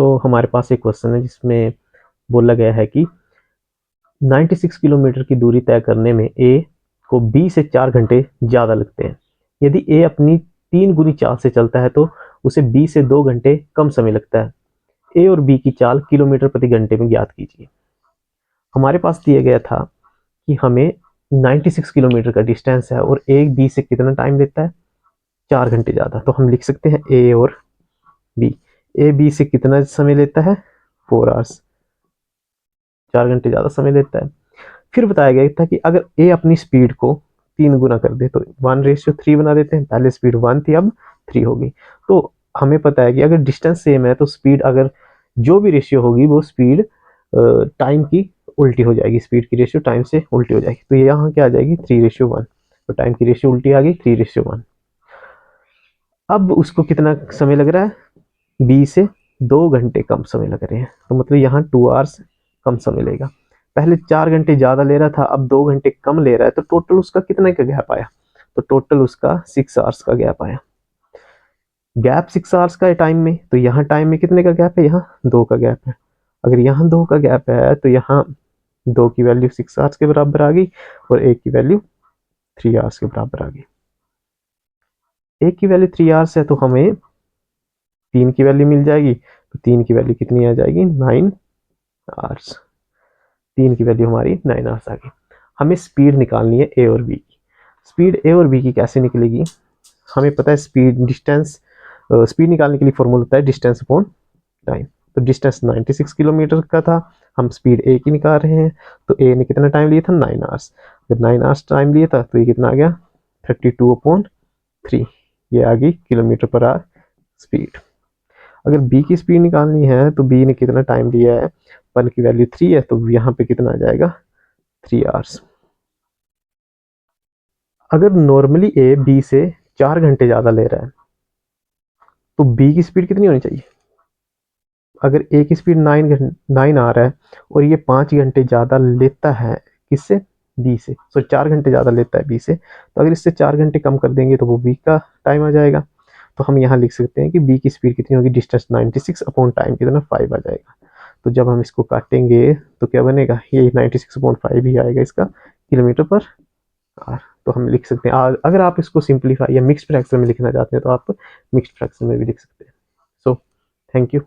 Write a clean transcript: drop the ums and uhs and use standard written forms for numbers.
तो हमारे पास एक क्वेश्चन है जिसमें बोला गया है कि 96 किलोमीटर की दूरी तय करने में ए को बी से 4 घंटे ज़्यादा लगते हैं। यदि ए अपनी 3 गुनी चाल से चलता है तो उसे बी से 2 घंटे कम समय लगता है। ए और बी की चाल किलोमीटर प्रति घंटे में ज्ञात कीजिए। हमारे पास दिया गया था कि हमें 96 किलोमीटर का डिस्टेंस है और ए बी से कितना टाइम लेता है, 4 घंटे ज़्यादा। तो हम लिख सकते हैं ए और बी। ए बी से कितना समय लेता है, 4 आवर्स, 4 घंटे ज़्यादा समय लेता है। फिर बताया गया था कि अगर ए अपनी स्पीड को 3 गुना कर दे तो 1:3 बना देते हैं। पहले स्पीड 1 थी, अब 3 होगी। तो हमें पता है कि अगर डिस्टेंस सेम है तो स्पीड, अगर जो भी रेशियो होगी वो स्पीड टाइम की उल्टी हो जाएगी। स्पीड की रेशियो टाइम से उल्टी हो जाएगी। तो ये यहाँ क्या आ जाएगी, 3:1। तो टाइम की रेशियो उल्टी आ गई, 3:1। अब उसको कितना समय लग रहा है, बी से 2 घंटे कम समय लग रहे हैं। तो मतलब यहाँ 2 आवर्स कम समय लेगा। पहले 4 घंटे ज़्यादा ले रहा था, अब 2 घंटे कम ले रहा है। तो टोटल उसका कितना का गैप आया, तो टोटल उसका 6 आवर्स का गैप आया। गैप 6 आवर्स का है टाइम में, तो यहाँ टाइम में कितने का गैप है, यहाँ 2 का गैप है। अगर यहाँ 2 का गैप है तो यहाँ 2 की वैल्यू 6 आवर्स के बराबर आ गई और एक की वैल्यू 3 आवर्स के बराबर आ गई। एक की वैल्यू 3 आवर्स है तो हमें 3 की वैल्यू मिल जाएगी। तो 3 की वैल्यू कितनी आ जाएगी, 9 आवर्स। 3 की वैल्यू हमारी 9 आवर्स आ गई। हमें स्पीड निकालनी है ए और बी की। स्पीड ए और बी की कैसे निकलेगी, हमें पता है स्पीड डिस्टेंस, स्पीड निकालने के लिए फॉर्मूला होता है डिस्टेंस अपॉन टाइम। तो डिस्टेंस 96 किलोमीटर का था, हम स्पीड ए की निकाल रहे हैं। तो ए ने कितना टाइम लिया था, 9 आवर्स। अगर 9 आवर्स टाइम लिया था तो ये कितना आ गया, 32/3। ये आ गई किलोमीटर पर आवर स्पीड। अगर बी की स्पीड निकालनी है तो बी ने कितना टाइम लिया है, 1 की वैल्यू 3 है, तो यहाँ पे कितना आ जाएगा, 3 आवर्स। अगर नॉर्मली ए बी से 4 घंटे ज़्यादा ले रहा है तो बी की स्पीड कितनी होनी चाहिए। अगर ए की स्पीड 9 आ रहा है और ये 5 घंटे ज़्यादा लेता है किससे, बी से, 4 घंटे ज़्यादा लेता है बी से, तो अगर इससे 4 घंटे कम कर देंगे तो वो बी का टाइम आ जाएगा। तो हम यहाँ लिख सकते हैं कि बी की स्पीड कितनी होगी, डिस्टेंस 96 अपॉन टाइम कितना, 5 आ जाएगा। तो जब हम इसको काटेंगे तो क्या बनेगा, ये 96/5 ही आएगा इसका किलोमीटर पर आवर। तो हम लिख सकते हैं, अगर आप इसको सिंप्लीफाई या मिक्स्ड फ्रैक्शन में लिखना चाहते हैं तो आप मिक्स्ड फ्रैक्शन में भी लिख सकते हैं। So thank you.